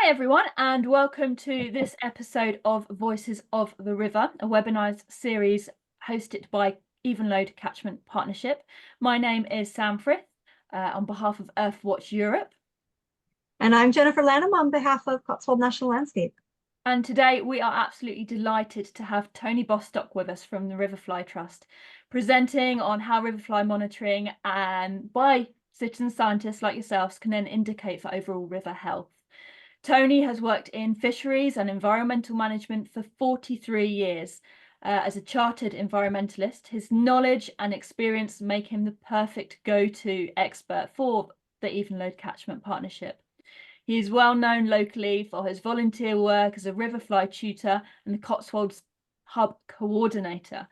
everyone, and welcome to this episode of Voices of the River, a webinar series hosted by Evenlode Catchment Partnership. My name is Sam Frith on behalf of Earthwatch Europe. And I'm Jennifer Lanham on behalf of Cotswold National Landscape. And today we are absolutely delighted to have Tony Bostock with us from the Riverfly Trust, presenting on how riverfly monitoring and by citizen scientists like yourselves can then indicate for overall river health. Tony has worked in fisheries and environmental management for 43 years. As a chartered environmentalist, his knowledge and experience make him the perfect go-to expert for the Evenlode Catchment Partnership. He is well known locally for his volunteer work as a riverfly tutor and the Cotswolds Hub coordinator.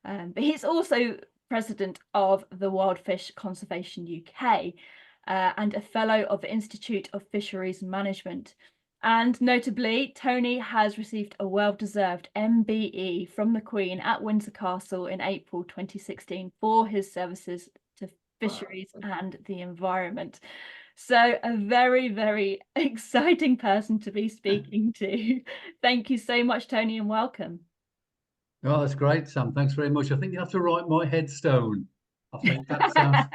But he's also president of the Wildfish Conservation UK. And a fellow of the Institute of Fisheries Management. And notably, Tony has received a well-deserved MBE from the Queen at Windsor Castle in April 2016 for his services to fisheries and the environment. So a very, very exciting person to be speaking to. Thank you so much, Tony, and welcome. Oh, that's great, Sam. Thanks very much. I think you have to write my headstone. I think that sounds...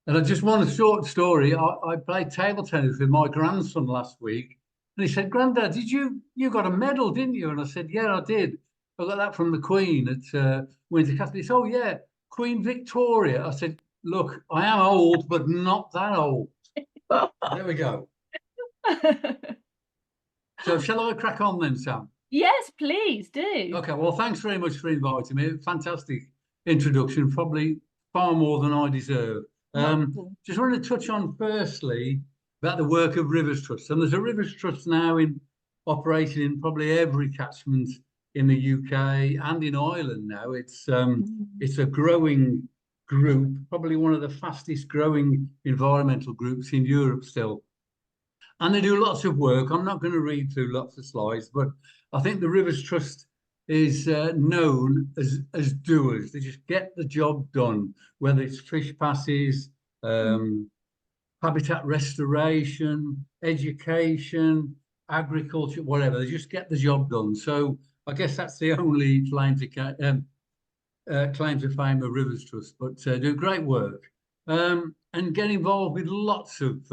And I just want a short story. I played table tennis with my grandson last week, and he said, "Grandad, you got a medal, didn't you?" And I said, "Yeah, I did. I got that from the Queen at Windsor Castle." He said, "Oh yeah, Queen Victoria." I said, "Look, I am old, but not that old." There we go. So shall I crack on then, Sam? Yes, please do. Okay. Well, thanks very much for inviting me. Fantastic introduction, probably far more than I deserve. Just wanted to touch on firstly about the work of Rivers Trust. And there's a Rivers Trust now operating in probably every catchment in the UK and in Ireland now. It's a growing group, probably one of the fastest growing environmental groups in Europe still. And they do lots of work. I'm not going to read through lots of slides, but I think the Rivers Trust is known as doers. They just get the job done, whether it's fish passes, habitat restoration, education, agriculture, whatever. They just get the job done. So I guess that's the only claim to fame of Rivers Trust, but do great work and get involved with lots of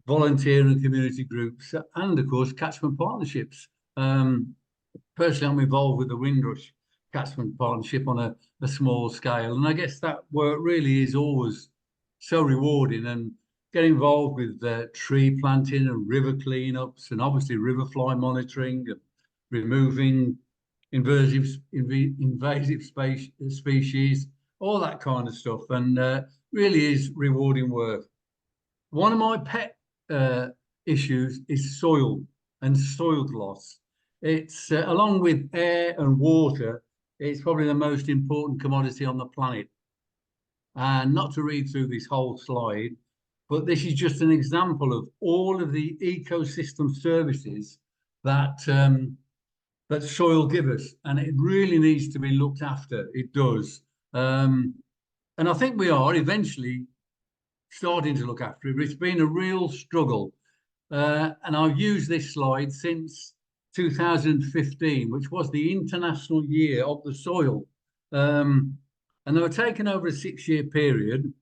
volunteer and community groups and, of course, catchment partnerships. Personally, I'm involved with the Windrush Catchment Partnership on a small scale. And I guess that work really is always so rewarding, and get involved with tree planting and river cleanups and obviously riverfly monitoring and removing invasive species, all that kind of stuff. And really is rewarding work. One of my pet issues is soil and soil loss. It's along with air and water, it's probably the most important commodity on the planet. And not to read through this whole slide, but this is just an example of all of the ecosystem services that that soil gives us, and it really needs to be looked after. It does, and I think we are eventually starting to look after it. But it's been a real struggle, and I've used this slide since 2015, which was the International Year of the Soil. And they were taken over a 6-year period.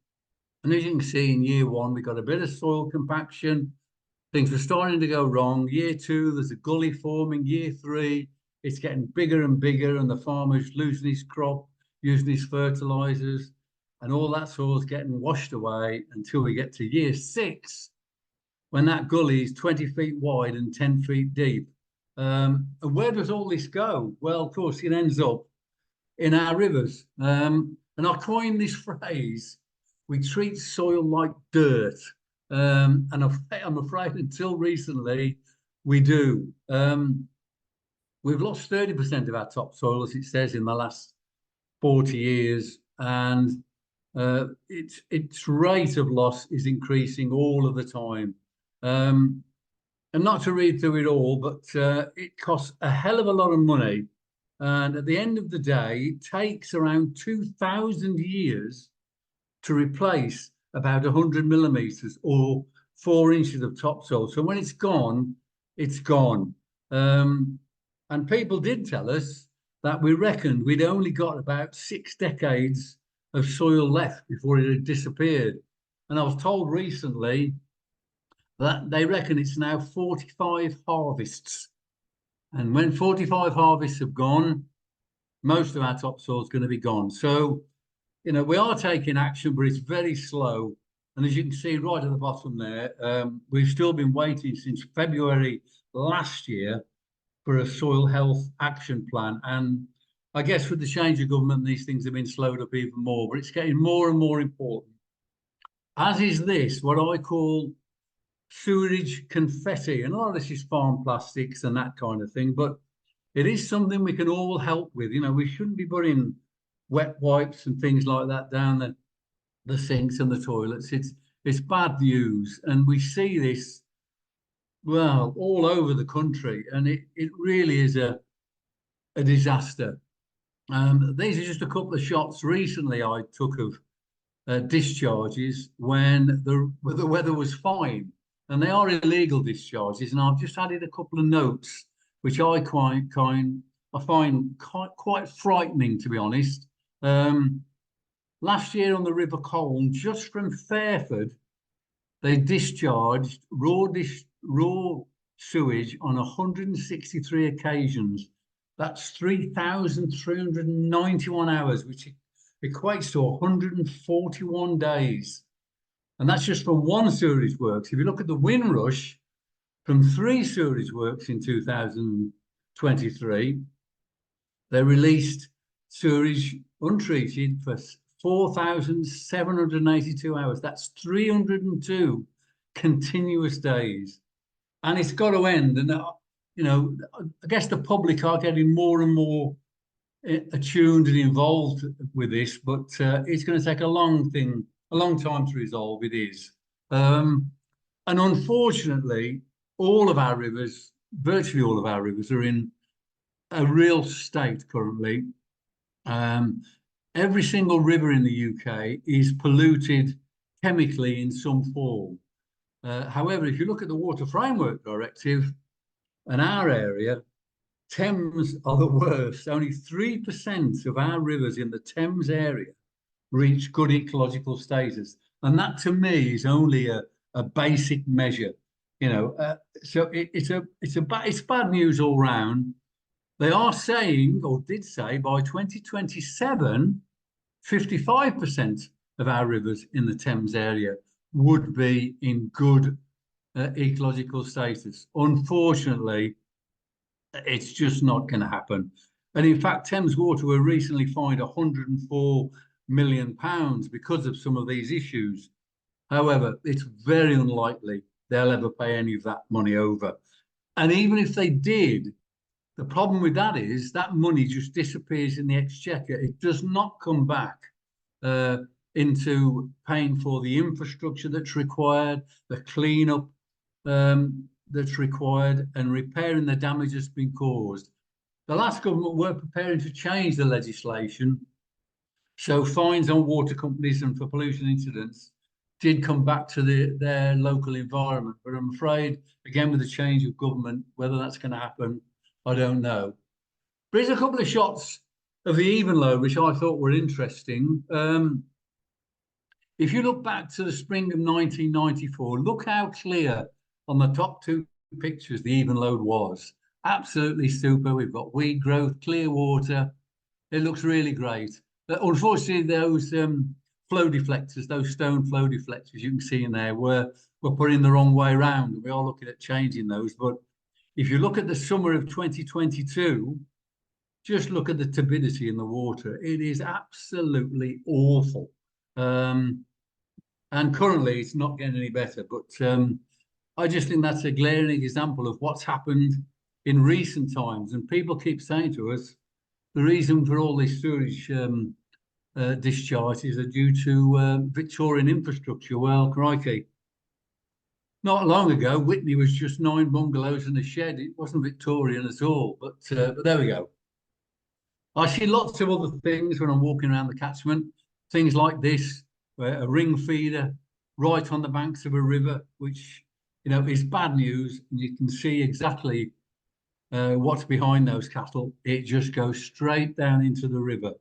And as you can see, in year 1, we got a bit of soil compaction. Things were starting to go wrong. Year 2, there's a gully forming. Year 3, it's getting bigger and bigger, and the farmer's losing his crop, using his fertilizers, and all that soil's getting washed away until we get to year 6, when that gully is 20 feet wide and 10 feet deep. And where does all this go? Well, of course, it ends up in our rivers. And I coined this phrase, we treat soil like dirt. And I'm afraid until recently, we do. We've lost 30% of our topsoil, as it says, in the last 40 years. And its rate of loss is increasing all of the time. And not to read through it all, but it costs a hell of a lot of money. And at the end of the day, it takes around 2,000 years to replace about 100 millimeters or 4 inches of topsoil. So when it's gone, it's gone. And people did tell us that we reckoned we'd only got about 6 decades of soil left before it had disappeared. And I was told recently that they reckon it's now 45 harvests. And when 45 harvests have gone, most of our topsoil is going to be gone. So, you know, we are taking action, but it's very slow. And as you can see right at the bottom there, we've still been waiting since February last year for a soil health action plan. And I guess with the change of government, these things have been slowed up even more, but it's getting more and more important. As is this, what I call sewerage confetti. And a lot of this is farm plastics and that kind of thing, but it is something we can all help with. You know, we shouldn't be putting wet wipes and things like that down the sinks and the toilets. It's bad news. And we see this, well, all over the country. And it really is a disaster. These are just a couple of shots recently I took of discharges when the weather was fine. And they are illegal discharges. And I've just added a couple of notes, which I find quite frightening, to be honest. Last year on the River Colne, just from Fairford, they discharged raw sewage on 163 occasions. That's 3,391 hours, which equates to 141 days. And that's just from one sewerage works. If you look at the Windrush, from 3 sewerage works in 2023, they released sewage untreated for 4,782 hours. That's 302 continuous days. And it's got to end. And, you know, I guess the public are getting more and more attuned and involved with this, but it's going to take a long time to resolve. It is. And unfortunately, all of our rivers, virtually all of our rivers, are in a real state currently. Every single river in the UK is polluted chemically in some form. However, if you look at the Water Framework Directive and our area, Thames are the worst. Only 3% of our rivers in the Thames area reach good ecological status. And that to me is only a basic measure. You know, so it's bad news all round. They are saying, or did say, by 2027, 55% of our rivers in the Thames area would be in good ecological status. Unfortunately, it's just not going to happen. And in fact, Thames Water were recently fined £104 million because of some of these issues. However, it's very unlikely they'll ever pay any of that money over. And even if they did, the problem with that is that money just disappears in the exchequer. It does not come back into paying for the infrastructure that's required, the cleanup that's required, and repairing the damage that's been caused. The last government were preparing to change the legislation, so fines on water companies and for pollution incidents did come back to their local environment. But I'm afraid, again, with the change of government, whether that's going to happen, I don't know. But here's a couple of shots of the even load, which I thought were interesting. If you look back to the spring of 1994, look how clear on the top 2 pictures the even load was. Absolutely super. We've got weed growth, clear water. It looks really great. Unfortunately, those flow deflectors, those stone flow deflectors you can see in there were put in the wrong way around. We are looking at changing those. But if you look at the summer of 2022, just look at the turbidity in the water. It is absolutely awful. And currently it's not getting any better. But I just think that's a glaring example of what's happened in recent times. And people keep saying to us, the reason for all this sewage discharges are due to Victorian infrastructure. Well, crikey. Not long ago, Whitney was just 9 bungalows and a shed. It wasn't Victorian at all, but there we go. I see lots of other things when I'm walking around the catchment, things like this, a ring feeder right on the banks of a river, which, you know, is bad news. And you can see exactly what's behind those cattle. It just goes straight down into the river.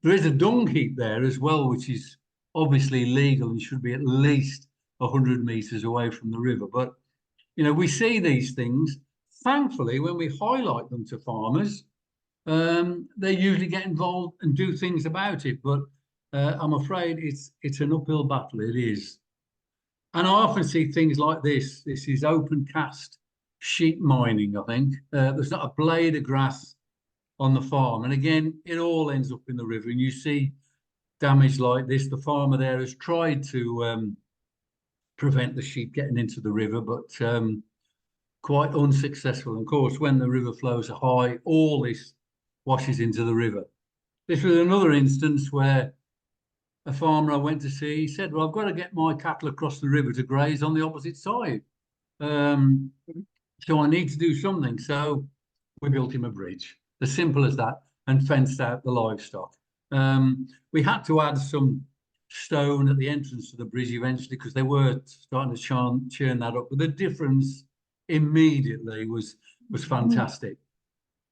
There is a dung heap there as well, which is obviously legal and should be at least 100 meters away from the river. But, you know, we see these things. Thankfully, when we highlight them to farmers, they usually get involved and do things about it. But I'm afraid it's an uphill battle. It is. And I often see things like this. This is open cast sheep mining, I think. There's not a blade of grass on the farm. And again, it all ends up in the river. And you see damage like this. The farmer there has tried to prevent the sheep getting into the river, but quite unsuccessful. And of course, when the river flows are high, all this washes into the river. This was another instance where a farmer I went to see, he said, well, I've got to get my cattle across the river to graze on the opposite side. So I need to do something. So we built him a bridge, as simple as that, and fenced out the livestock. We had to add some stone at the entrance to the bridge eventually because they were starting to churn that up. But the difference immediately was fantastic.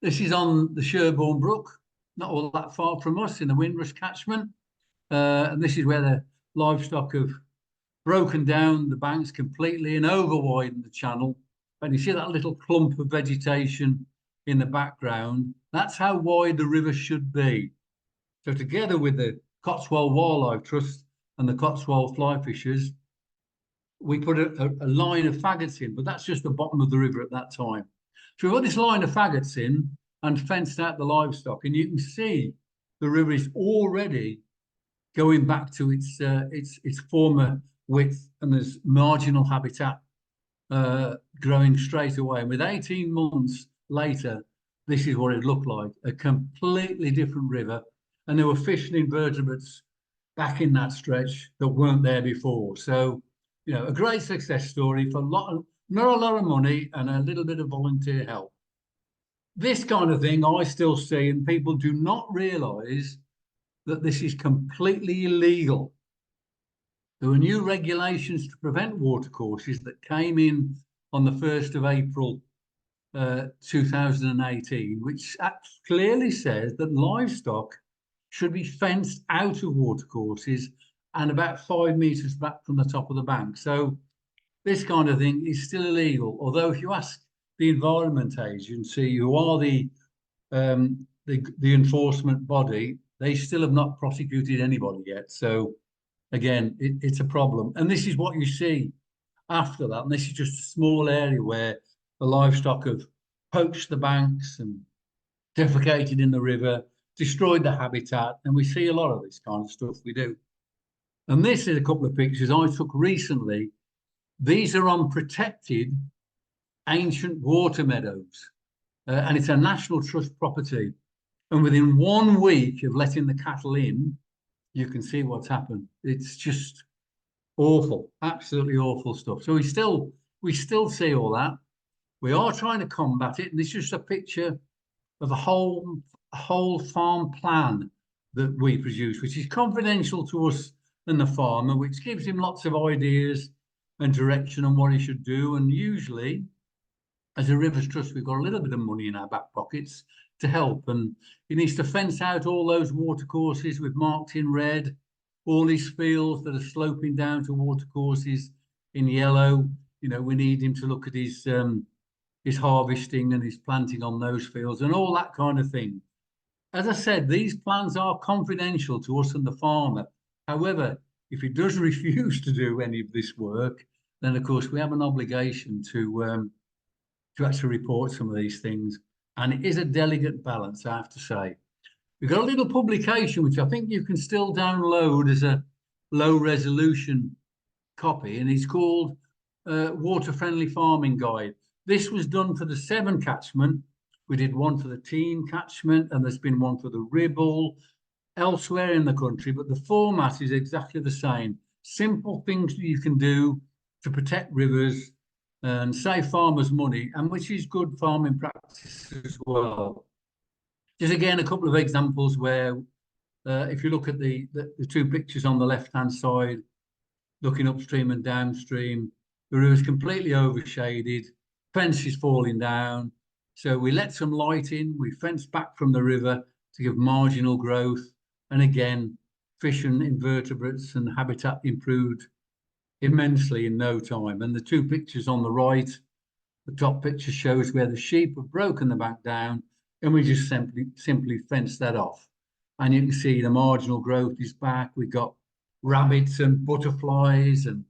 This is on the Sherborne Brook, not all that far from us in the Windrush catchment. And this is where the livestock have broken down the banks completely and over-widened the channel. And you see that little clump of vegetation in the background. That's how wide the river should be. So together with the Cotswold Wildlife Trust and the Cotswold Fly Fishers, we put a line of faggots in, but that's just the bottom of the river at that time. So we've got this line of faggots in and fenced out the livestock, and you can see the river is already going back to its former width, and there's marginal habitat growing straight away. And with 18 months later, this is what it looked like, a completely different river. And there were fish and invertebrates back in that stretch that weren't there before. So, you know, a great success story for not a lot of money and a little bit of volunteer help. This kind of thing I still see, and people do not realise that this is completely illegal. There were new regulations to prevent watercourses that came in on the 1st of April 2018, which clearly says that livestock should be fenced out of watercourses and about 5 meters back from the top of the bank. So this kind of thing is still illegal. Although if you ask the Environment Agency, who are the enforcement body, they still have not prosecuted anybody yet. So again, it's a problem. And this is what you see after that. And this is just a small area where the livestock have poached the banks and defecated in the river, destroyed the habitat. And we see a lot of this kind of stuff we do. And this is a couple of pictures I took recently. These are on protected ancient water meadows. And it's a National Trust property. And within 1 week of letting the cattle in, you can see what's happened. It's just awful, absolutely awful stuff. So we still see all that. We are trying to combat it. And this is just a picture of a whole farm plan that we produce, which is confidential to us and the farmer, which gives him lots of ideas and direction on what he should do. And usually, as a Rivers Trust, we've got a little bit of money in our back pockets to help. And he needs to fence out all those watercourses we've marked in red, all these fields that are sloping down to watercourses in yellow. You know, we need him to look at his harvesting and his planting on those fields and all that kind of thing. As I said, these plans are confidential to us and the farmer. However, if he does refuse to do any of this work, then of course we have an obligation to actually report some of these things. And it is a delicate balance, I have to say. We've got a little publication, which I think you can still download as a low resolution copy, and it's called Water Friendly Farming Guide. This was done for the Severn catchment. We did one for the Team catchment, and there's been one for the Ribble elsewhere in the country, but the format is exactly the same. Simple things that you can do to protect rivers and save farmers money, and which is good farming practice as well. Just again, a couple of examples where if you look at the two pictures on the left-hand side, looking upstream and downstream. The river's completely overshaded, fence is falling down. So we let some light in, we fenced back from the river to give marginal growth. And again, fish and invertebrates and habitat improved immensely in no time. And the two pictures on the right, the top picture shows where the sheep have broken the bank down, and we just simply fenced that off. And you can see the marginal growth is back. We've got rabbits and butterflies and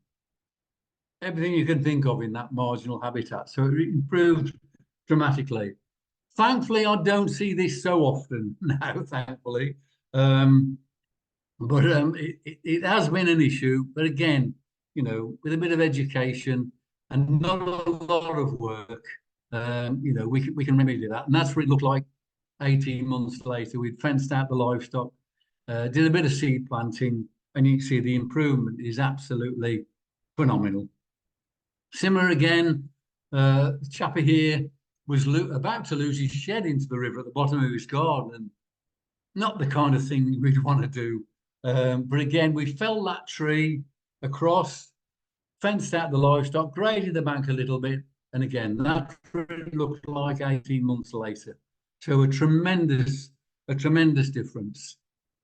everything you can think of in that marginal habitat. So it improved dramatically. Thankfully, I don't see this so often now, thankfully. But it has been an issue. But again, you know, with a bit of education and not a lot of work, you know, we can remedy that. And that's what it looked like 18 months later. We'd fenced out the livestock, did a bit of seed planting, and you can see the improvement is absolutely phenomenal. Similar again, the chappie here was about to lose his shed into the river at the bottom of his garden, and not the kind of thing we'd want to do. But again, we felled that tree across, fenced out the livestock, graded the bank a little bit, and again, that's what it looked like 18 months later. So a tremendous difference.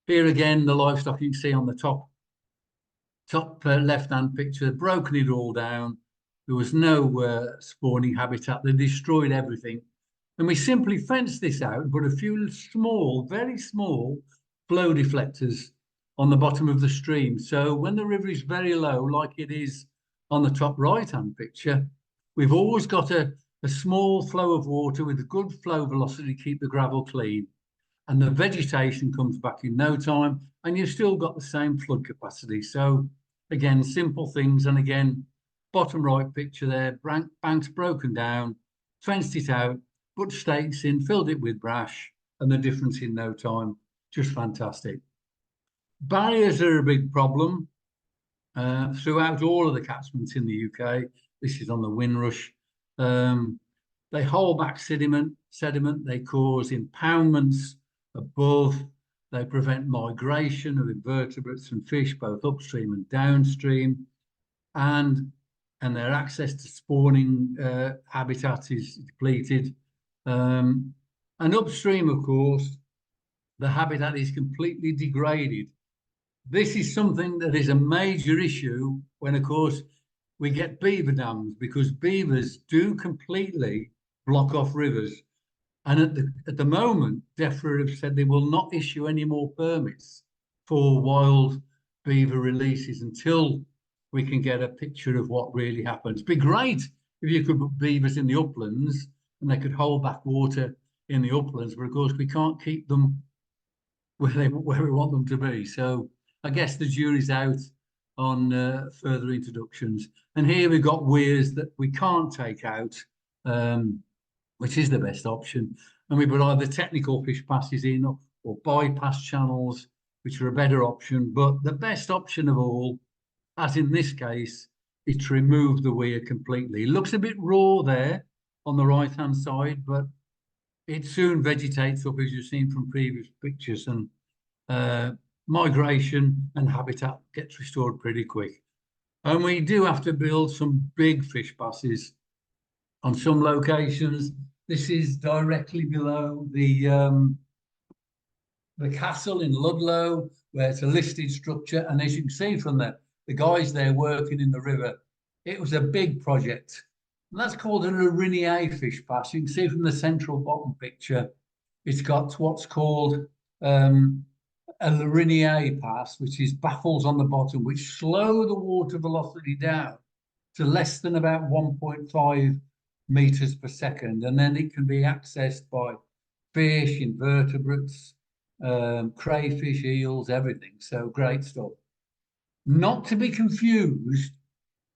Here again, the livestock you can see on the top left-hand picture, broken it all down. There was no spawning habitat. They destroyed everything. And we simply fenced this out and put a few small, very small flow deflectors on the bottom of the stream. So when the river is very low, like it is on the top right-hand picture, we've always got a small flow of water with a good flow velocity to keep the gravel clean. And the vegetation comes back in no time, and you've still got the same flood capacity. So again, simple things. And again, bottom right picture there, banks broken down, fenced it out, put stakes in, filled it with brash, and the difference in no time, just fantastic. Barriers are a big problem throughout all of the catchments in the UK. This is on the Windrush. They hold back sediment, they cause impoundments above, they prevent migration of invertebrates and fish, both upstream and downstream, and their access to spawning habitat is depleted. And upstream, of course, the habitat is completely degraded. This is something that is a major issue when, of course, we get beaver dams, because beavers do completely block off rivers. And at the moment, DEFRA have said they will not issue any more permits for wild beaver releases until we can get a picture of what really happens. It'd be great if you could put beavers in the uplands and they could hold back water in the uplands, but of course we can't keep them where we want them to be. So I guess the jury's out on further introductions. And here we've got weirs that we can't take out, which is the best option. And we put either technical fish passes in or bypass channels, which are a better option. But the best option of all, as in this case, is to remove the weir completely. It looks a bit raw there on the right-hand side, but it soon vegetates up, as you've seen from previous pictures, and migration and habitat gets restored pretty quick. And we do have to build some big fish passes on some locations. This is directly below the castle in Ludlow, where it's a listed structure. And as you can see from the guys there working in the river, it was a big project. And that's called an Arinier fish pass. You can see from the central bottom picture, it's got what's called a Arinier pass, which is baffles on the bottom, which slow the water velocity down to less than about 1.5 meters per second. And then it can be accessed by fish, invertebrates, crayfish, eels, everything. So great stuff. Not to be confused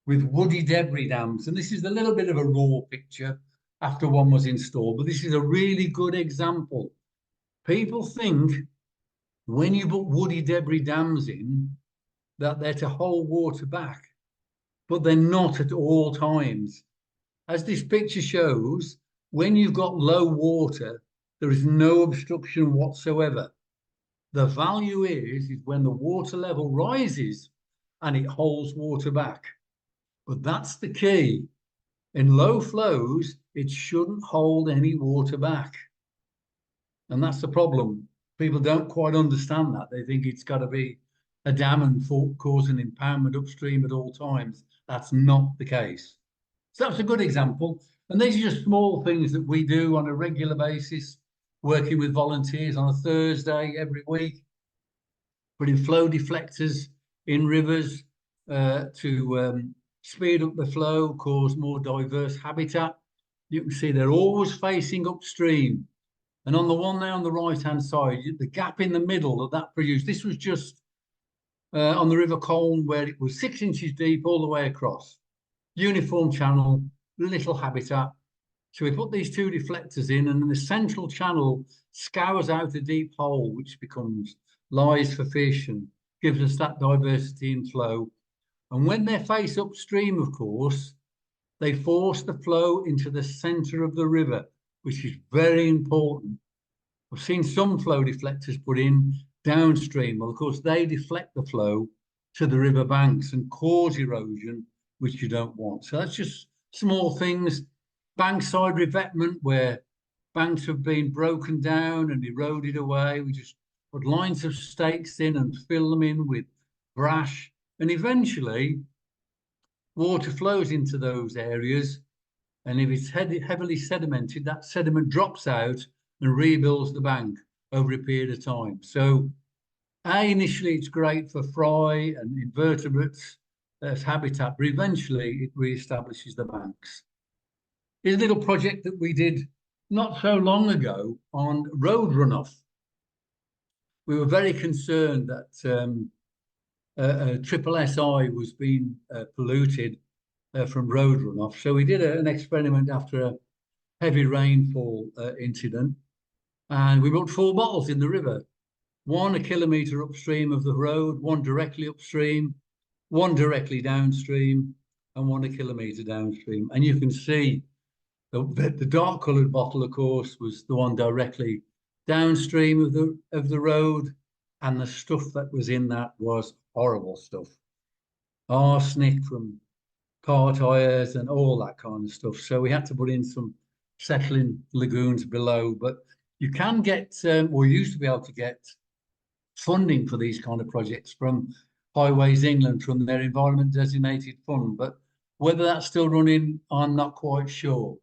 with woody debris dams. And this is a little bit of a raw picture after one was installed, but this is a really good example. People think when you put woody debris dams in, that they're to hold water back, but they're not at all times. As this picture shows, when you've got low water, there is no obstruction whatsoever. The value is when the water level rises and it holds water back. But that's the key. In low flows, it shouldn't hold any water back. And that's the problem. People don't quite understand that. They think it's got to be a dam and cause an impoundment upstream at all times. That's not the case. So that's a good example. And these are just small things that we do on a regular basis, working with volunteers on a Thursday every week, putting flow deflectors in rivers to speed up the flow, cause more diverse habitat. You can see they're always facing upstream. And on the one there on the right-hand side, the gap in the middle that produced, this was just on the River Colne, where it was 6 inches deep all the way across. Uniform channel, little habitat. So we put these 2 deflectors in, and the central channel scours out a deep hole, which becomes lies for fish and gives us that diversity in flow. And when they face upstream, of course, they force the flow into the centre of the river, which is very important. I've seen some flow deflectors put in downstream. Well, of course, they deflect the flow to the river banks and cause erosion, which you don't want. So that's just small things. Bankside revetment, where banks have been broken down and eroded away. We just put lines of stakes in and fill them in with brash. And eventually, water flows into those areas. And if it's heavily sedimented, that sediment drops out and rebuilds the bank over a period of time. So, initially it's great for fry and invertebrates as habitat, but eventually it reestablishes the banks. Here's a little project that we did not so long ago on road runoff. We were very concerned that triple SI was being polluted from road runoff. So we did an experiment after a heavy rainfall incident, and we put 4 bottles in the river, 1 a kilometre upstream of the road, 1 directly upstream, 1 directly downstream, and 1 a kilometre downstream. And you can see the dark coloured bottle, of course, was the one directly downstream of the road, and the stuff that was in that was horrible stuff. Arsenic from car tyres and all that kind of stuff. So we had to put in some settling lagoons below. But you can get, or used to be able to get, funding for these kind of projects from Highways England, from their environment designated fund. But whether that's still running, I'm not quite sure.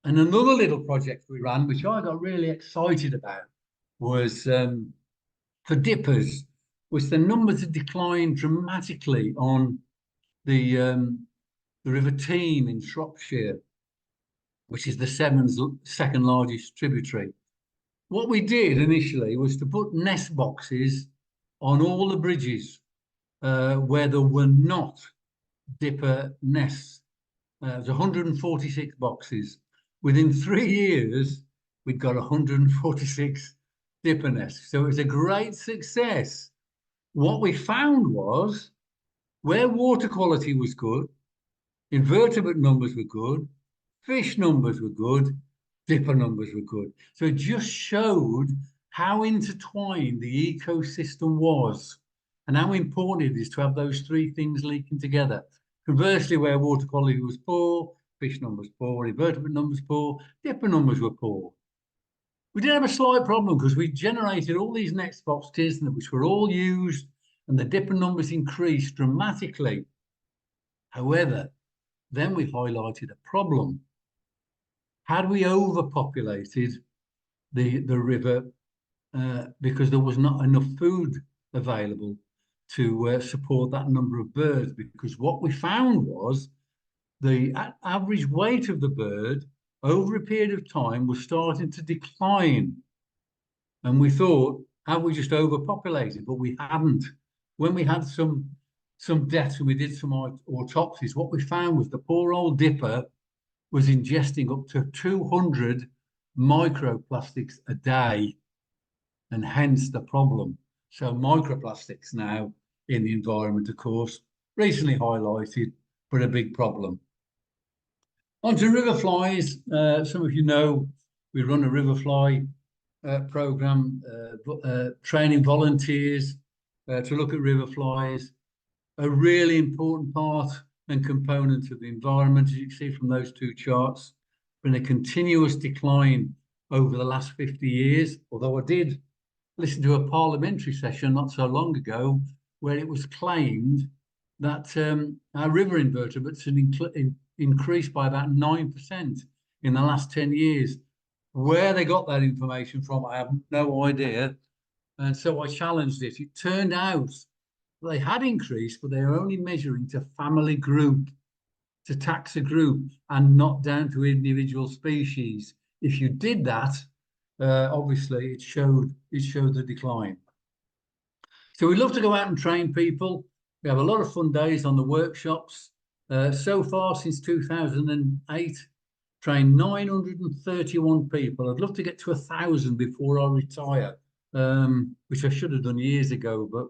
And another little project we ran, which I got really excited about, was for dippers, which the numbers had declined dramatically on the River Team in Shropshire, which is the Severn's second largest tributary. What we did initially was to put nest boxes on all the bridges where there were not dipper nests. There's 146 boxes. Within 3 years, we'd got 146 dipper nests. So it was a great success. What we found was where water quality was good, invertebrate numbers were good, fish numbers were good, dipper numbers were good. So it just showed how intertwined the ecosystem was and how important it is to have those 3 things linking together. Conversely, where water quality was poor, fish numbers poor, invertebrate numbers poor, dipper numbers were poor. We did have a slight problem because we generated all these nest boxes which were all used, and the dipper numbers increased dramatically. However, then we highlighted a problem. Had we overpopulated the river because there was not enough food available to support that number of birds? Because what we found was the average weight of the bird over a period of time was starting to decline. And we thought, have we just overpopulated? But we hadn't. When we had some deaths and we did some autopsies, what we found was the poor old dipper was ingesting up to 200 microplastics a day, and hence the problem. So microplastics now in the environment, of course, recently highlighted, but a big problem. On to riverflies. Some of you know we run a riverfly program, training volunteers to look at riverflies. a really important part and component of the environment, as you can see from those two charts. Been a continuous decline over the last 50 years, although I did listen to a parliamentary session not so long ago where it was claimed that our river invertebrates had increased by about 9% in the last 10 years. Where they got that information from, I have no idea. And so I challenged it. It turned out they had increased, but they were only measuring to family group, to taxa group, and not down to individual species. If you did that, obviously it showed the decline. So we love to go out and train people. We have a lot of fun days on the workshops. So far since 2008, trained 931 people. I'd love to get to 1,000 before I retire, which I should have done years ago, but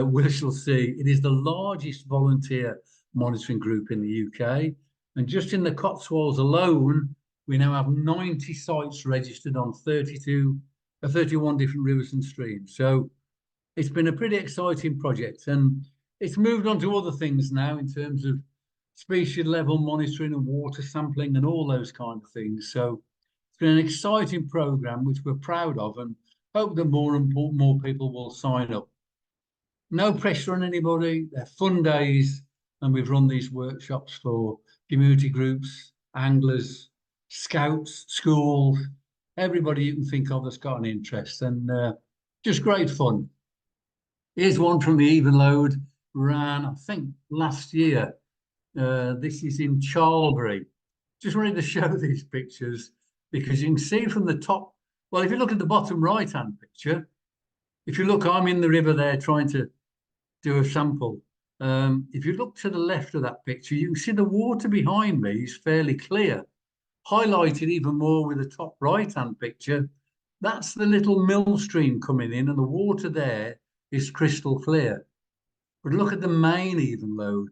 we shall see. It is the largest volunteer monitoring group in the UK. And just in the Cotswolds alone, we now have 90 sites registered on 31 different rivers and streams. So it's been a pretty exciting project, and it's moved on to other things now in terms of species level monitoring and water sampling and all those kind of things. So it's been an exciting program, which we're proud of, and hope that more and more people will sign up. No pressure on anybody. They're fun days, and we've run these workshops for community groups, anglers, scouts, schools, everybody you can think of that's got an interest, and just great fun. Here's one from the Even Load, ran, I think, last year. This is in Charlbury. Just wanted to show these pictures because you can see from the top, well, if you look at the bottom right-hand picture, if you look, I'm in the river there trying to do a sample. If you look to the left of that picture, you can see the water behind me is fairly clear. Highlighted even more with the top right-hand picture, that's the little mill stream coming in, and the water there is crystal clear. But look at the main Even Load,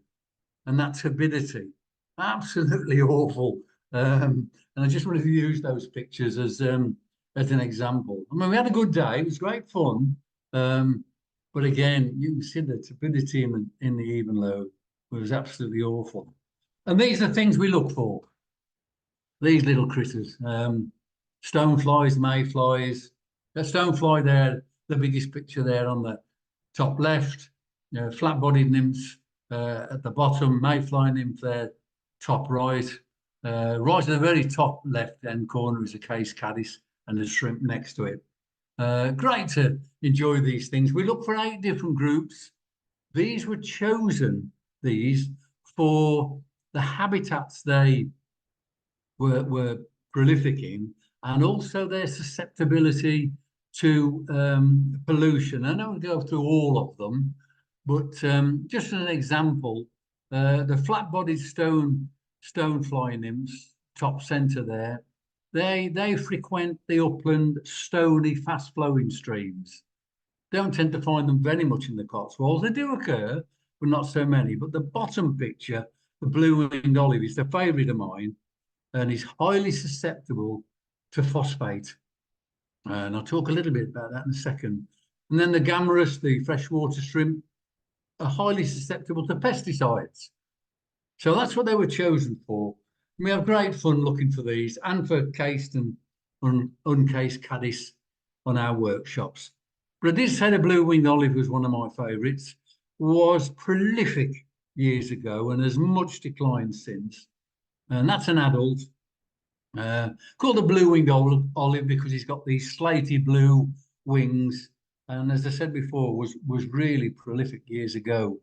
and that turbidity, absolutely awful. And I just wanted to use those pictures as an example. I mean, we had a good day; it was great fun. But again, you can see the turbidity in the Even Load was absolutely awful. And these are things we look for. These little critters, stoneflies, mayflies. The stonefly there, the biggest picture there on the top left. Flat-bodied nymphs at the bottom, mayfly nymph there, top right. Right at the very top left-hand corner is a case caddis and a shrimp next to it. Great to enjoy these things. We look for 8 different groups. These were chosen, for the habitats they were prolific in, and also their susceptibility to pollution. I don't go through all of them, but just as an example, the flat-bodied stonefly nymphs, top centre there, they frequent the upland, stony, fast-flowing streams. Don't tend to find them very much in the Cotswolds. They do occur, but not so many. But the bottom picture, the blue-winged olive, is the favourite of mine, and is highly susceptible to phosphate. And I'll talk a little bit about that in a second. And then the gammarus, the freshwater shrimp, are highly susceptible to pesticides. So that's what they were chosen for. And we have great fun looking for these, and for cased and uncased caddis on our workshops. But I did say the blue-winged olive was one of my favourites, was prolific years ago and has much declined since. And that's an adult, called the blue-winged olive because he's got these slaty blue wings. And as I said before, was really prolific years ago.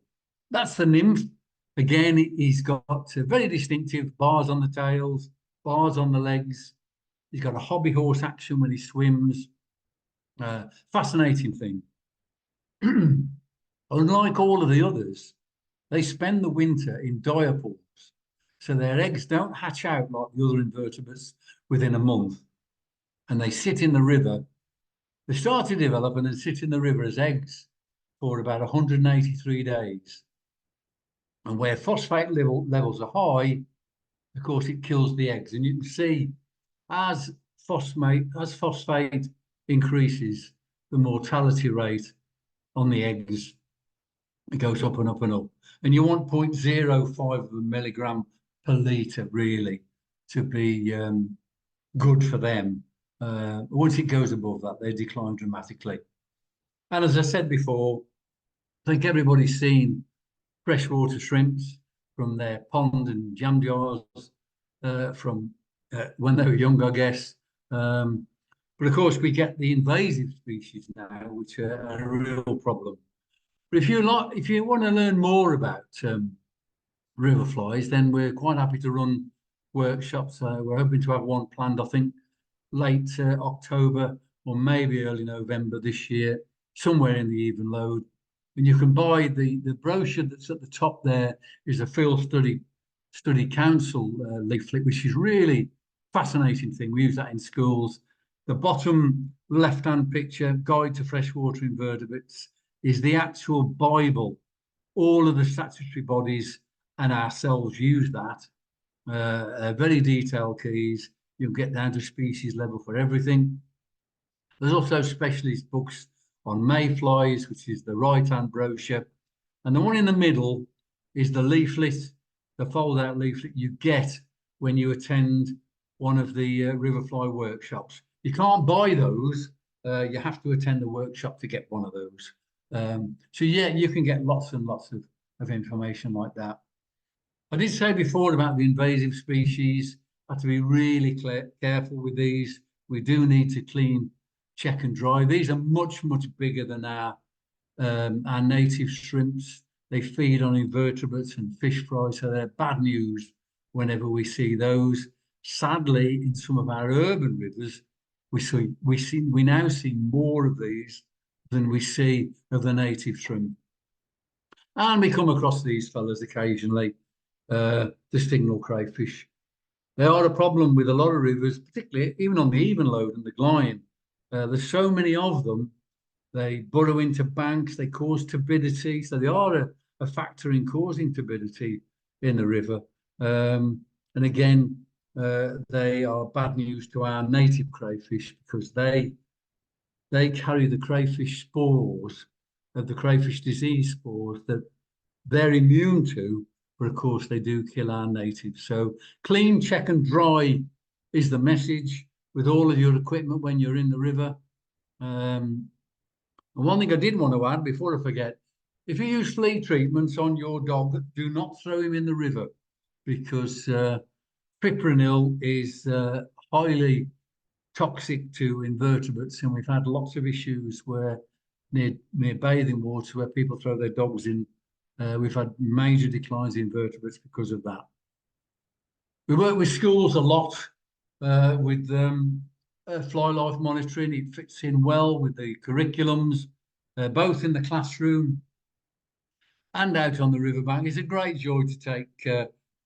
That's the nymph. Again, he's got very distinctive bars on the tails, bars on the legs. He's got a hobby horse action when he swims. Fascinating thing. Unlike all of the others, they spend the winter in diapause. So their eggs don't hatch out like the other invertebrates within a month. And they sit in the river. They start to develop and then sit in the river as eggs for about 183 days. And where phosphate levels are high, of course, it kills the eggs. And you can see as phosphate increases, the mortality rate on the eggs It goes up and up and up. And you want 0.05 of a milligram per litre, really, to be good for them. Once it goes above that, they decline dramatically. And as I said before, I think everybody's seen freshwater shrimps from their pond and jam jars from when they were young, I guess. But of course, we get the invasive species now, which are a real problem. But if you want to learn more about river flies, then we're quite happy to run workshops. We're hoping to have one planned, I think, late October or maybe early November this year, somewhere in the even load. And you can buy the brochure that's at the top there is a Field Study Council leaflet, which is really fascinating thing. We use that in schools. The bottom left-hand picture, Guide to Freshwater Invertebrates, is the actual Bible. All of the statutory bodies and ourselves use that. Very detailed keys. You'll get down to species level for everything. There's also specialist books on mayflies, which is the right-hand brochure. And the one in the middle is the leaflet, the fold-out leaflet you get when you attend one of the Riverfly workshops. You can't buy those. You have to attend the workshop to get one of those. So yeah, you can get lots and lots of information like that. I did say before about the invasive species. Have to be really careful with these. We do need to clean, check and dry. These are much bigger than our native shrimps. They feed on invertebrates and fish fry, so they're bad news whenever we see those. Sadly, in some of our urban rivers, we now see more of these than we see of the native shrimp. And we come across these fellas occasionally, the stingnell crayfish. They are a problem with a lot of rivers, particularly even on the even load and the Glyne. There's so many of them. They burrow into banks, they cause turbidity. So they are a factor in causing turbidity in the river. And again, they are bad news to our native crayfish because they carry the crayfish spores, of the crayfish disease spores that they're immune to, but of course they do kill our natives. So clean, check and dry is the message with all of your equipment when you're in the river. And one thing I did want to add before I forget, if you use flea treatments on your dog, do not throw him in the river because fipronil is highly toxic to invertebrates, and we've had lots of issues where near bathing water where people throw their dogs in. We've had major declines in invertebrates because of that. We work with schools a lot with fly life monitoring. It fits in well with the curriculums, both in the classroom and out on the riverbank. It's a great joy to take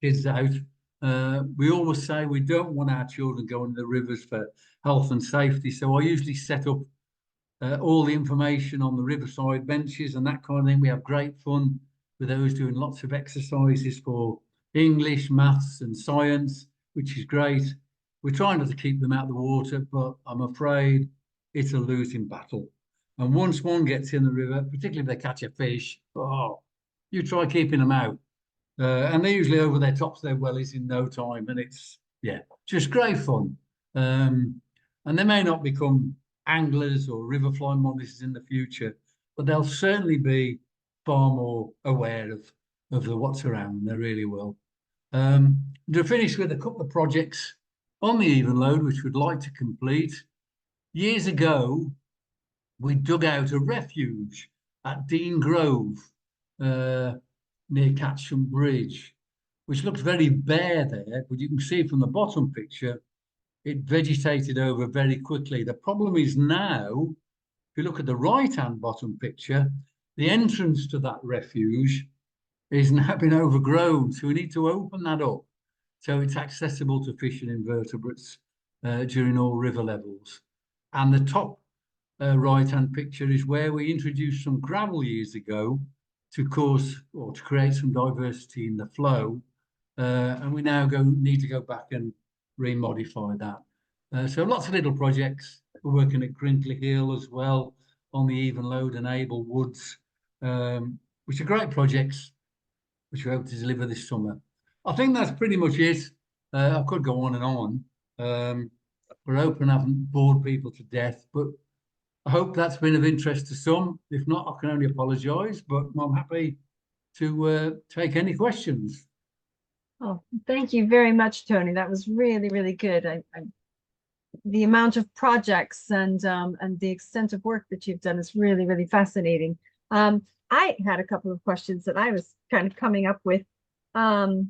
kids out. We always say we don't want our children going to the rivers for health and safety. So I usually set up all the information on the riverside benches and that kind of thing. We have great fun with those doing lots of exercises for English, maths and science, which is great. We're trying not to keep them out of the water, but I'm afraid it's a losing battle. And once one gets in the river, particularly if they catch a fish, oh, you try keeping them out. And they're usually over their tops, their wellies in no time. And it's, yeah, just great fun. And they may not become anglers or riverfly monitors in the future, but they'll certainly be far more aware of the what's around them. They really will. To finish with a couple of projects on the even load, which we'd like to complete. Years ago, we dug out a refuge at Dean Grove near Catcham Bridge, which looks very bare there, but you can see from the bottom picture, it vegetated over very quickly. The problem is now, if you look at the right-hand bottom picture, the entrance to that refuge is now been overgrown. So we need to open that up so it's accessible to fish and invertebrates during all river levels. And the top right-hand picture is where we introduced some gravel years ago to cause or to create some diversity in the flow. And we now need to go back and remodify that. So lots of little projects. We're working at Grintley Hill as well on the even load and Able Woods. which are great projects, which we hope to deliver this summer. I think that's pretty much it. I could go on and on. We're hoping I haven't bored people to death, but I hope that's been of interest to some. If not, I can only apologise, but I'm happy to take any questions. Oh, thank you very much, Tony. That was really, really good. The amount of projects and the extent of work that you've done is really, really fascinating. I had a couple of questions that I was kind of coming up with. Well,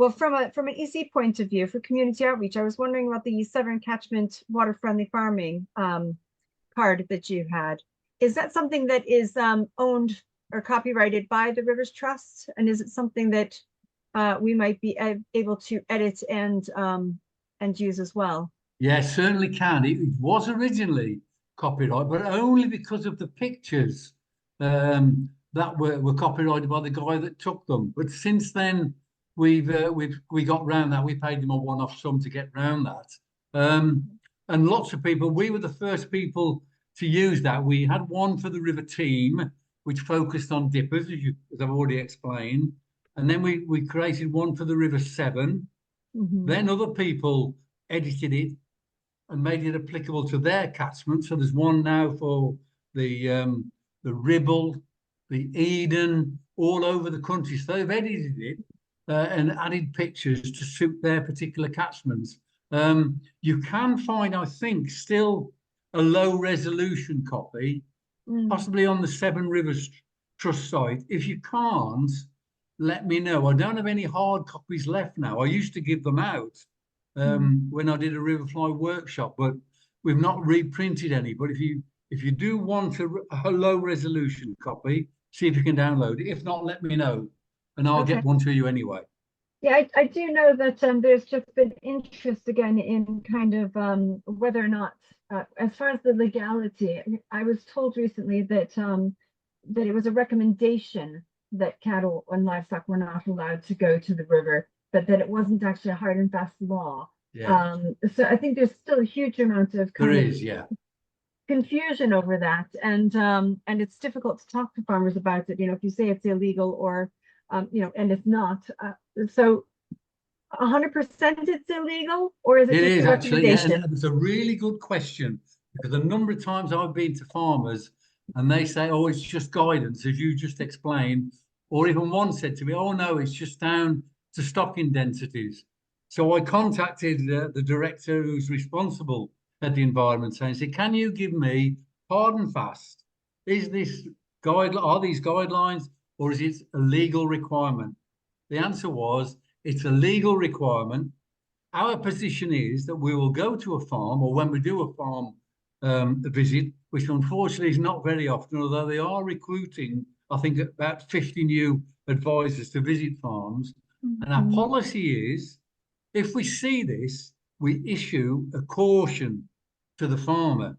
from an EC point of view, for community outreach, I was wondering about the Severn Catchment Water-Friendly Farming card that you had. Is that something that is owned or copyrighted by the Rivers Trust? And is it something that we might be able to edit and use as well? Yes, certainly can. It was originally copyrighted, but only because of the pictures that were copyrighted by the guy that took them. But since then, we got round that. We paid them a one-off sum to get round that. And lots of people, we were the first people to use that. We had one for the river team, which focused on dippers, as I've already explained. And then we created one for the River Severn. Mm-hmm. Then other people edited it and made it applicable to their catchment. So there's one now for the Ribble, the Eden, all over the country. So they've edited it and added pictures to suit their particular catchments. You can find, I think, still a low resolution copy, possibly on the Severn Rivers Trust site. If you can't, let me know. I don't have any hard copies left now. I used to give them out when I did a Riverfly workshop, but we've not reprinted any. But if you do want a low resolution copy, see if you can download it. If not, let me know, and I'll get one to you anyway. Yeah, I do know that there's just been interest again in kind of whether or not, as far as the legality, I was told recently that that it was a recommendation that cattle and livestock were not allowed to go to the river, but that it wasn't actually a hard and fast law. Yeah. So I think there's still a huge amount of confusion over that, and it's difficult to talk to farmers about it. You know, if you say it's illegal or you know, and it's not. So 100% it's illegal, or is it just is a actually, yeah, recommendation? and it's a really good question, because a number of times I've been to farmers and they say, oh, it's just guidance, as you just explained. Or even one said to me, oh, no, it's just down to stocking densities. So I contacted the director who's responsible at the Environment Centre and said, can you give me hard and fast? Are these guidelines, or is it a legal requirement? The answer was, it's a legal requirement. Our position is that we will go to a farm, or when we do a farm visit, which unfortunately is not very often, although they are recruiting, I think, about 50 new advisors to visit farms. And our policy is, if we see this, we issue a caution to the farmer.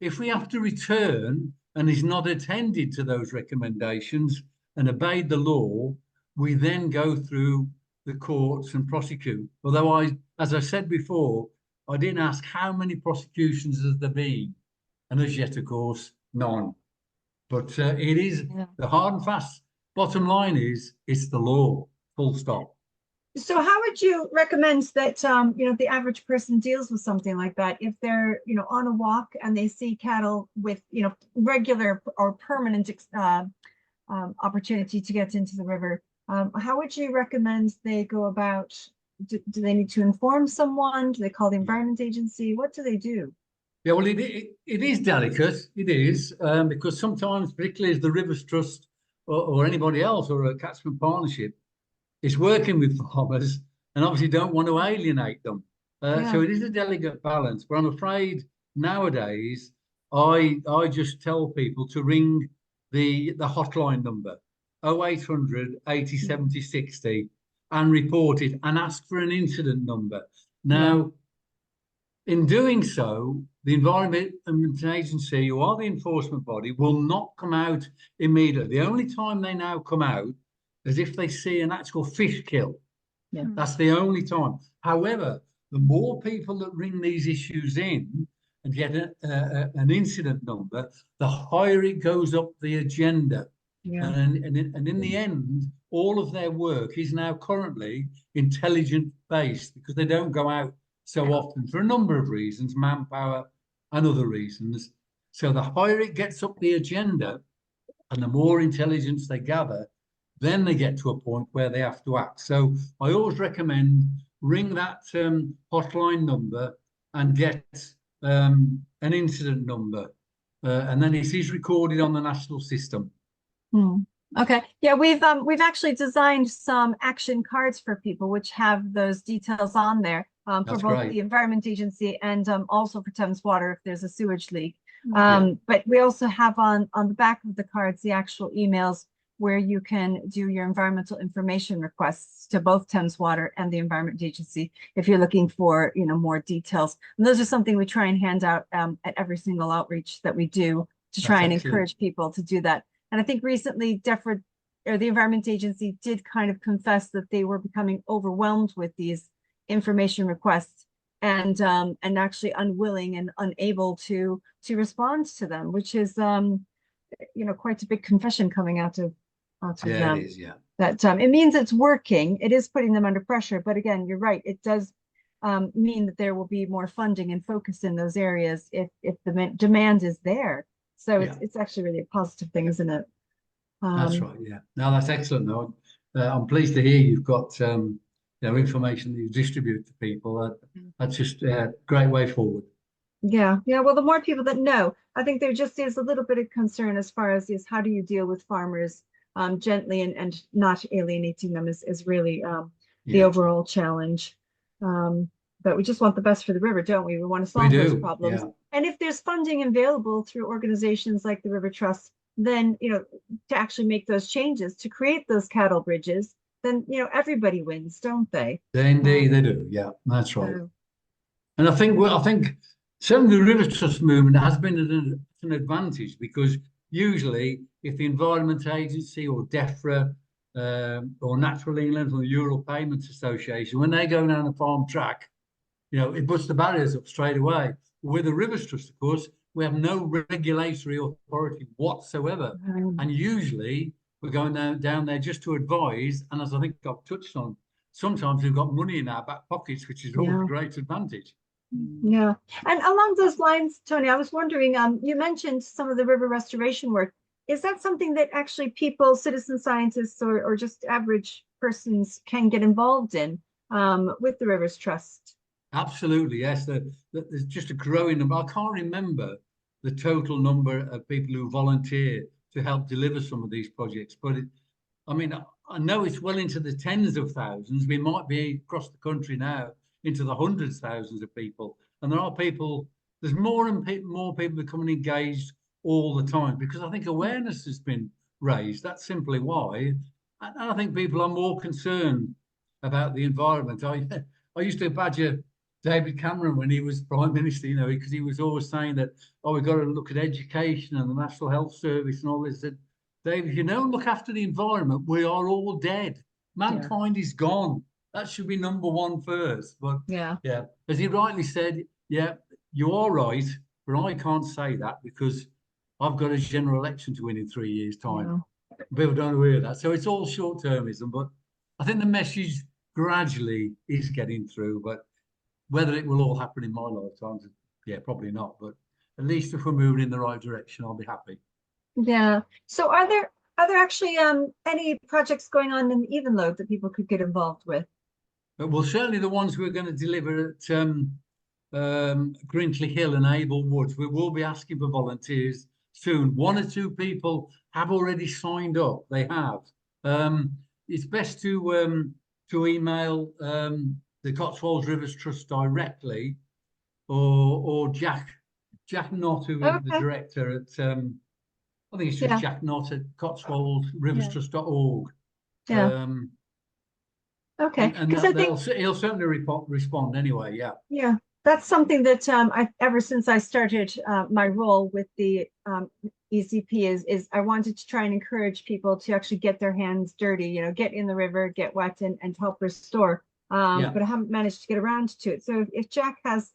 If we have to return and is not attended to those recommendations and obeyed the law, we then go through the courts and prosecute. Although as I said before, I didn't ask how many prosecutions has there been, and as yet, of course, none. But it is the hard and fast bottom line is it's the law, full stop. So how would you recommend that you know, the average person deals with something like that if they're, you know, on a walk and they see cattle with, you know, regular or permanent opportunity to get into the river? How would you recommend they go about? Do they need to inform someone? Do they call the Environment Agency? What do they do? Yeah, well, it is delicate. It is because sometimes, particularly as the Rivers Trust or anybody else or a catchment partnership, is working with farmers and obviously don't want to alienate them. So it is a delicate balance. But I'm afraid nowadays, I just tell people to ring the hotline number 0800 80 70 60 and report it and ask for an incident number. Now, in doing so, the Environment Agency, who are the enforcement body, will not come out immediately. The only time they now come out is if they see an actual fish kill. That's the only time. However, the more people that ring these issues in, and get an incident number, the higher it goes up the agenda. Yeah. And in the end, all of their work is now currently intelligent based because they don't go out so often for a number of reasons, manpower and other reasons. So the higher it gets up the agenda and the more intelligence they gather, then they get to a point where they have to act. So I always recommend ring that hotline number and get an incident number. And then it is recorded on the national system. Okay. Yeah, we've actually designed some action cards for people which have those details on there for That's both great. the Environment Agency and also for Thames Water if there's a sewage leak. Yeah. But we also have on the back of the cards the actual emails where you can do your environmental information requests to both Thames Water and the Environment Agency if you're looking for, you know, more details. And those are something we try and hand out at every single outreach that we do to try and encourage people to do that. And I think recently the Environment Agency did kind of confess that they were becoming overwhelmed with these information requests and actually unwilling and unable to respond to them, which is you know, quite a big confession coming out of them. It is, yeah. That it means it's working. It is putting them under pressure, but again, you're right. It does mean that there will be more funding and focus in those areas if the demand is there. So it's actually really a positive thing, isn't it? That's right. Yeah. No, that's excellent. Though I'm pleased to hear you've got you know, information that you distribute to people. That's just a great way forward. Yeah. Well, the more people that know, I think there just is a little bit of concern as far as how do you deal with farmers gently and not alienating them is really the overall challenge. But we just want the best for the river, don't we? We want to solve those problems. Yeah. And if there's funding available through organizations like the River Trust, then, you know, to actually make those changes, to create those cattle bridges, then, you know, everybody wins, don't they? Indeed, they do. Yeah, that's right. And I think certainly the River Trust movement has been an advantage because usually if the Environment Agency or DEFRA or Natural England or the Ural Payments Association, when they go down a farm track, you know, it puts the barriers up straight away. With the Rivers Trust, of course, we have no regulatory authority whatsoever. And usually we're going down there just to advise. And as I think I've touched on, sometimes we've got money in our back pockets, which is always a great advantage. Yeah. And along those lines, Tony, I was wondering, you mentioned some of the river restoration work. Is that something that actually people, citizen scientists or just average persons can get involved in with the Rivers Trust? Absolutely, yes. There's just a growing number. I can't remember the total number of people who volunteer to help deliver some of these projects, but I mean, I know it's well into the tens of thousands. We might be across the country now into the hundreds of thousands of people, and there are people. There's more and more people becoming engaged all the time because I think awareness has been raised. That's simply why, and I think people are more concerned about the environment. I used to badger David Cameron when he was Prime Minister, you know, because he was always saying that, oh, we've got to look at education and the National Health Service and all this. That, David, if you don't look after the environment, we are all dead. Mankind is gone. That should be number one first. But as he rightly said, you are right, but I can't say that because I've got a general election to win in 3 years' time. People don't agree with that. So it's all short-termism, but I think the message gradually is getting through, but whether it will all happen in my lifetime, probably not. But at least if we're moving in the right direction, I'll be happy. Yeah. So are there actually any projects going on in Evenlode that people could get involved with? Well, certainly the ones we're going to deliver at Grintley Hill and Abel Woods, we will be asking for volunteers soon. 1 or 2 people have already signed up. They have. It's best to email the Cotswolds Rivers Trust directly, or Jack Knott, who is the director at I think it's just Jack Knott at CotswoldRiversTrust.org. And he'll certainly respond anyway. Yeah, that's something that ever since I started my role with the ECP is I wanted to try and encourage people to actually get their hands dirty, you know, get in the river, get wet and help restore. But I haven't managed to get around to it. So if Jack has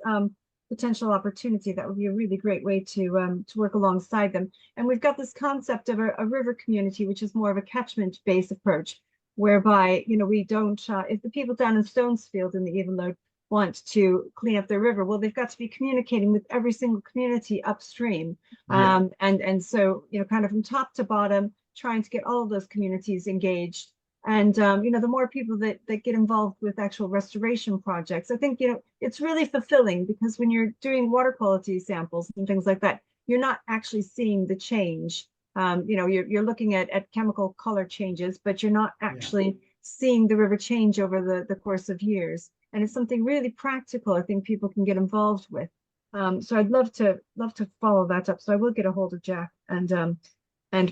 potential opportunity, that would be a really great way to work alongside them. And we've got this concept of a river community, which is more of a catchment-based approach, whereby, you know, we don't, if the people down in Stonesfield in the Evenlode want to clean up their river, well, they've got to be communicating with every single community upstream. Yeah. And so, you know, kind of from top to bottom, trying to get all of those communities engaged. And, you know, the more people that get involved with actual restoration projects, I think, you know, it's really fulfilling, because when you're doing water quality samples and things like that, you're not actually seeing the change. You know, you're looking at chemical color changes, but you're not actually seeing the river change over the course of years. And it's something really practical, I think people can get involved with. So I'd love to follow that up. So I will get a hold of Jack and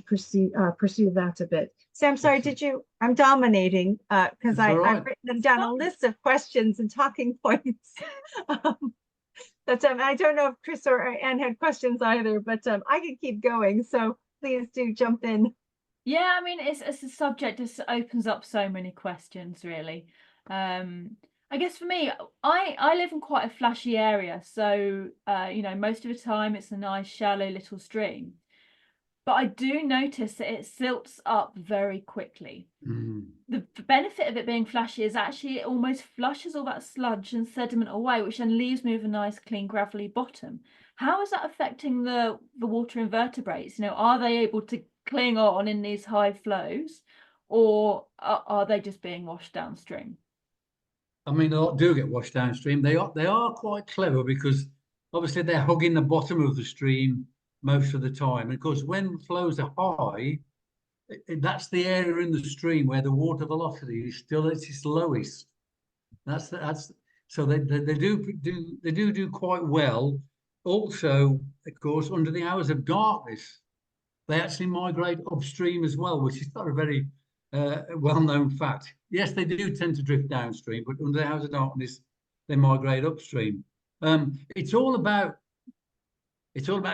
pursue that a bit. Sam, sorry, I'm dominating because I've written down a list of questions and talking points. I don't know if Chris or Anne had questions either, but I can keep going. So please do jump in. Yeah, I mean, it's a subject that opens up so many questions, really. I guess for me, I live in quite a flashy area, so you know, most of the time it's a nice shallow little stream. But I do notice that it silts up very quickly. The benefit of it being flashy is actually it almost flushes all that sludge and sediment away, which then leaves me with a nice clean gravelly bottom. How is that affecting the water invertebrates? You know, are they able to cling on in these high flows, or are they just being washed downstream? I mean, a lot do get washed downstream. They are quite clever, because obviously they're hugging the bottom of the stream most of the time. And of course, when flows are high, that's the area in the stream where the water velocity is still at its lowest. That's so they do quite well. Also, of course, under the hours of darkness, they actually migrate upstream as well, which is not a very well-known fact. Yes, they do tend to drift downstream, but under the hours of darkness, they migrate upstream. It's all about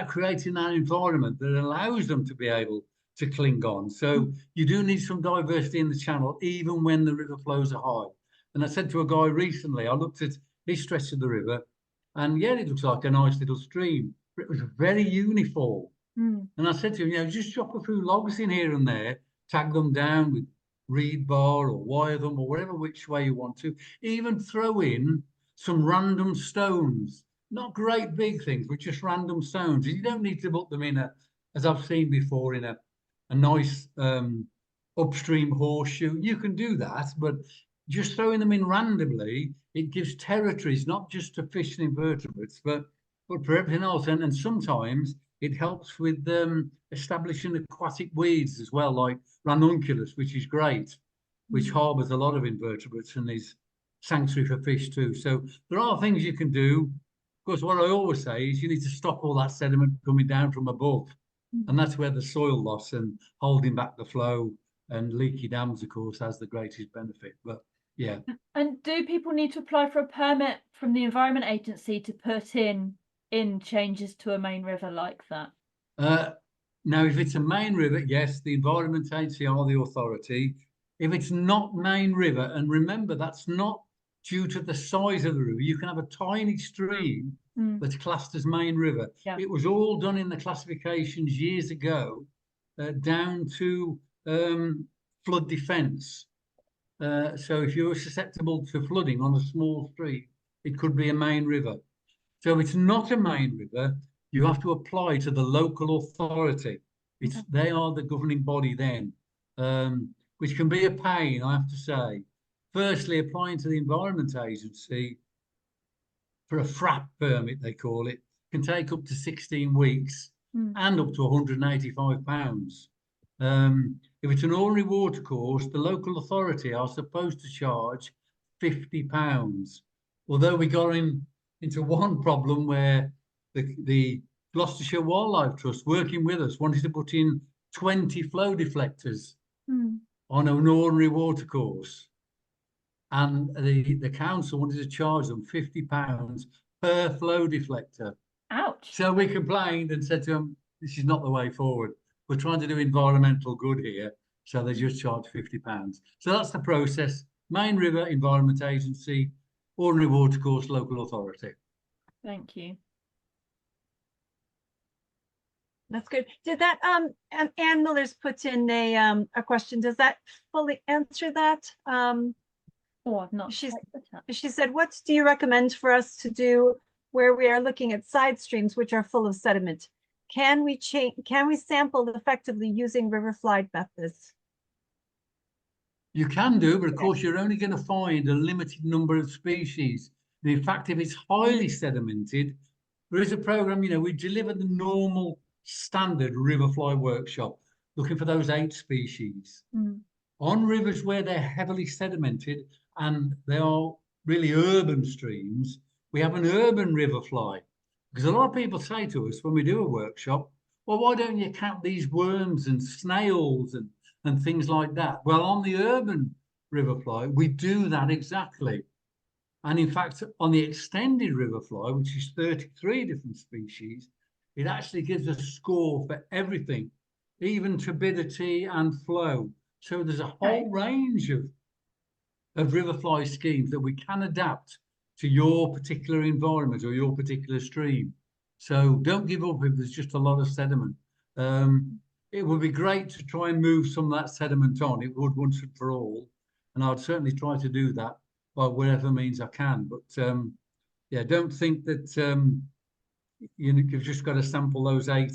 creating that environment that allows them to be able to cling on. So you do need some diversity in the channel, even when the river flows are high. And I said to a guy recently, I looked at his stretch of the river, and yeah, it looks like a nice little stream, but it was very uniform. And I said to him, you know, just chop a few logs in here and there, tag them down with reed bar or wire them or whatever which way you want to. Even throw in some random stones, not great big things, but just random stones. You don't need to put them in as I've seen before, in a nice upstream horseshoe. You can do that, but just throwing them in randomly, it gives territories, not just to fish and invertebrates, but for everything else. And sometimes it helps with establishing aquatic weeds as well, like ranunculus, which is great, which harbours a lot of invertebrates and is sanctuary for fish too. So there are things you can do. Of course, what I always say is you need to stop all that sediment coming down from above. And that's where the soil loss and holding back the flow and leaky dams, of course, has the greatest benefit. But yeah. And do people need to apply for a permit from the Environment Agency to put in changes to a main river like that? Now, if it's a main river, yes, the Environment Agency are the authority. If it's not main river, and remember, that's not due to the size of the river. You can have a tiny stream that's classed as main river. Yeah. It was all done in the classifications years ago, down to flood defence. So if you're susceptible to flooding on a small stream, it could be a main river. So if it's not a main river, you have to apply to the local authority. They are the governing body then, which can be a pain, I have to say. Firstly, applying to the Environment Agency for a FRAP permit, they call it, can take up to 16 weeks and up to £185. If it's an ordinary watercourse, the local authority are supposed to charge £50. Although we got into one problem where the Gloucestershire Wildlife Trust, working with us, wanted to put in 20 flow deflectors on an ordinary watercourse. And the council wanted to charge them £50 per flow deflector. Ouch. So we complained and said to them, this is not the way forward. We're trying to do environmental good here. So they just charge £50. So that's the process. Main River, Environment Agency, ordinary watercourse, local authority. Thank you. That's good. Did that Ann Miller's put in a question? Does that fully answer that? Oh, I've not She's checked the chat. She said, what do you recommend for us to do where we are looking at side streams which are full of sediment? Can we sample effectively using Riverfly methods? You can do, but of course you're only going to find a limited number of species. And in fact, if it's highly sedimented, there is a program, we deliver the normal standard Riverfly workshop, looking for those 8 species. Mm. On rivers where they're heavily sedimented and they are really urban streams, we have an urban Riverfly. Because a lot of people say to us when we do a workshop, well, why don't you count these worms and snails and things like that? Well, on the urban Riverfly, we do that exactly. And in fact, on the extended Riverfly, which is 33 different species, it actually gives a score for everything, even turbidity and flow. So there's a whole range of Riverfly schemes that we can adapt to your particular environment or your particular stream. So don't give up if there's just a lot of sediment. It would be great to try and move some of that sediment on. It would once and for all. And I'd certainly try to do that by whatever means I can. But yeah, don't think that you've just got to sample those 8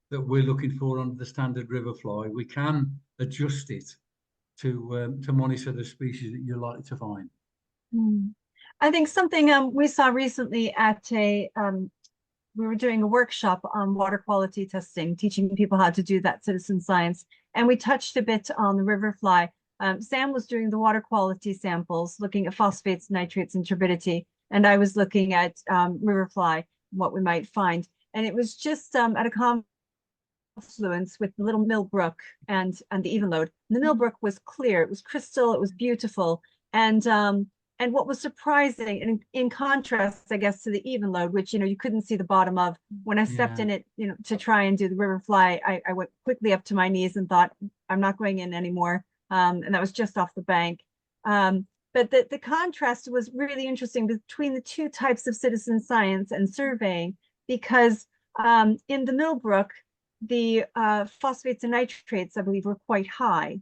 that we're looking for under the standard Riverfly. We can adjust it to monitor the species that you're likely to find. I think something we saw recently at we were doing a workshop on water quality testing, teaching people how to do that citizen science. And we touched a bit on the Riverfly. Sam was doing the water quality samples, looking at phosphates, nitrates, and turbidity. And I was looking at Riverfly, what we might find. And it was just at a confluence with the Little Millbrook and the Evenlode. The Millbrook was clear, it was crystal, it was beautiful. And what was surprising, and in contrast, I guess, to the Evenlode, which you couldn't see the bottom of, when I stepped in it, to try and do the Riverfly, I went quickly up to my knees and thought, I'm not going in anymore. And that was just off the bank. But the contrast was really interesting between the 2 types of citizen science and surveying, because in the Millbrook, the phosphates and nitrates, I believe, were quite high.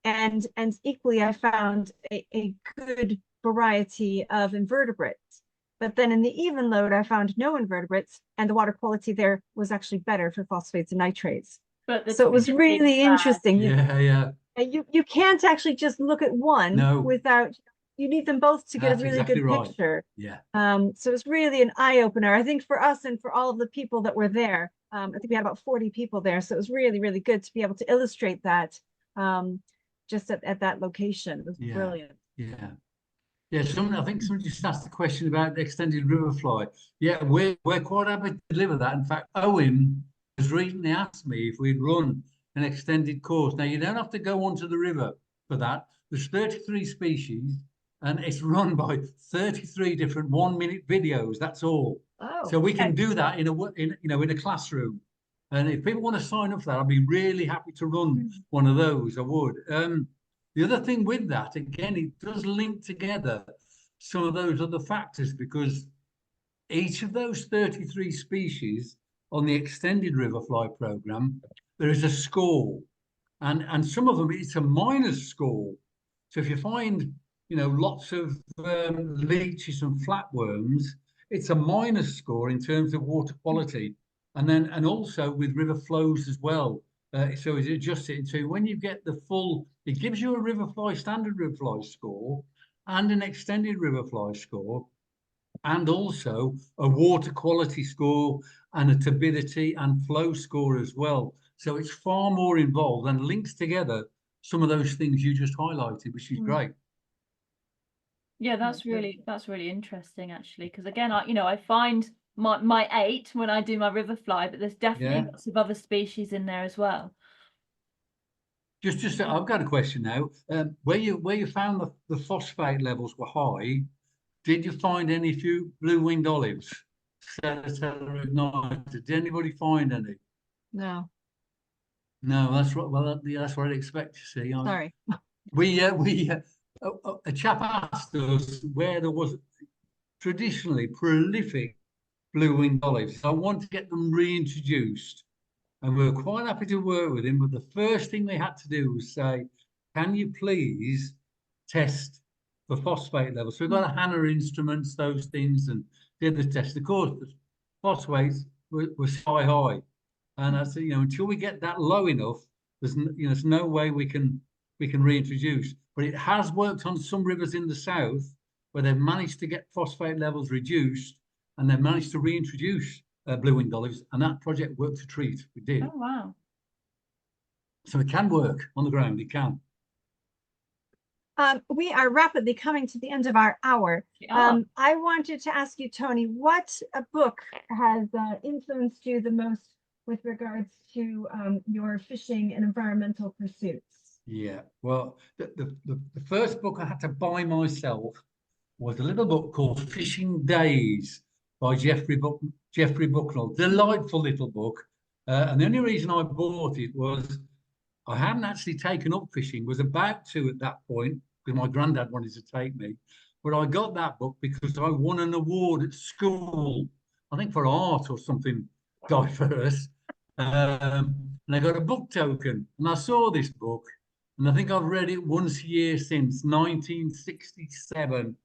And equally, I found a good variety of invertebrates. But then in the Evenlode, I found no invertebrates, and the water quality there was actually better for phosphates and nitrates. So it was really interesting. Yeah. You can't actually just look at one without, you need them both to get a really good picture. Yeah. So it's really an eye-opener, I think, for us and for all of the people that were there. I think we had about 40 people there. So it was really, really good to be able to illustrate that just at that location. It was brilliant. Yeah. Yeah, I think somebody just asked the question about the extended Riverfly. Yeah, we're quite happy to deliver that. In fact, Owen has recently asked me if we'd run an extended course. Now, you don't have to go onto the river for that. There's 33 species, and it's run by 33 different 1-minute videos. That's all. Oh, so we can do that in a classroom. And if people want to sign up for that, I'd be really happy to run one of those. I would. The other thing with that, again, it does link together some of those other factors, because each of those 33 species on the extended Riverfly program, there is a score. And some of them, it's a minus score. So if you find, lots of leeches and flatworms, it's a minus score in terms of water quality. And also with river flows as well. So it adjusts it to when you get the full, it gives you a Riverfly standard Riverfly score and an extended Riverfly score, and also a water quality score and a turbidity and flow score as well. So it's far more involved and links together some of those things you just highlighted, which is great. Yeah, that's really interesting, actually, because again, I find my 8 when I do my Riverfly, but there's definitely lots of other species in there as well. Just I've got a question now. Where you found the phosphate levels were high, did you find any few blue-winged olives? Did anybody find any? No. No, that's what. Well, that's what I'd expect to see. Sorry. A chap asked us where there was traditionally prolific blue-winged olives. So I want to get them reintroduced. And we were quite happy to work with him. But the first thing we had to do was say, can you please test for phosphate levels? So we've got a Hannah instruments, those things, and did the test. Of course, the phosphates were sky high. And I said, until we get that low enough, there's no way we can reintroduce. But it has worked on some rivers in the south where they've managed to get phosphate levels reduced, and they've managed to reintroduce blue-winged olives, and that project worked a treat. We did. Oh, wow. So it can work on the ground. It can. We are rapidly coming to the end of our hour. I wanted to ask you, Tony, what book has influenced you the most with regards to your fishing and environmental pursuits? Yeah, well, the first book I had to buy myself was a little book called Fishing Days by Geoffrey Bucknell. Delightful little book. And the only reason I bought it was I hadn't actually taken up fishing, was about to at that point, because my granddad wanted to take me. But I got that book because I won an award at school, I think for art or something diverse. And I got a book token, and I saw this book, and I think I've read it once a year since 1967.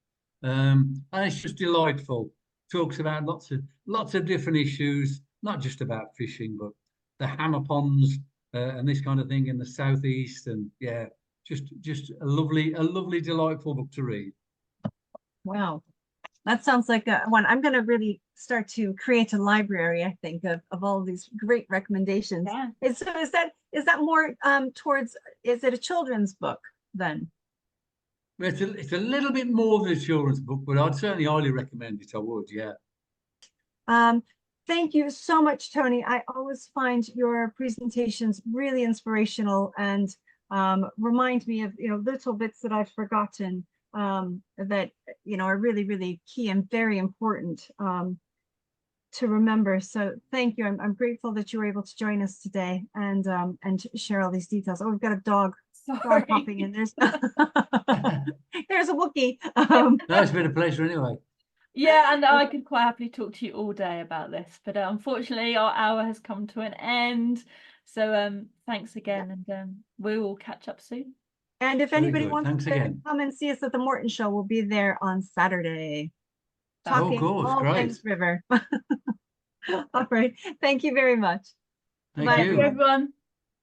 And it's just delightful. Talks about lots of different issues, not just about fishing, but the hammer ponds and this kind of thing in the southeast. And yeah, just a lovely, delightful book to read. Wow, that sounds like one. I'm going to really start to create a library, I think, of all of these great recommendations. Yeah. So is that more towards, is it a children's book then? It's a little bit more than a children's book, but I'd certainly highly recommend it. I would, yeah. Thank you so much, Tony. I always find your presentations really inspirational and remind me of little bits that I've forgotten that are really, really key and very important to remember. So thank you. I'm grateful that you were able to join us today and share all these details. Oh, we've got a dog popping in. There's there's a Wookiee. No, it's been a pleasure anyway. Yeah, and I could quite happily talk to you all day about this, but unfortunately our hour has come to an end. So thanks again, and we will catch up soon. And if anybody wants to come and see us at the Morton Show, we'll be there on Saturday. Talking all things river. All right. Thank you very much. Thank you, everyone.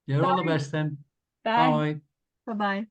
You're all the best then. Bye. Bye-bye.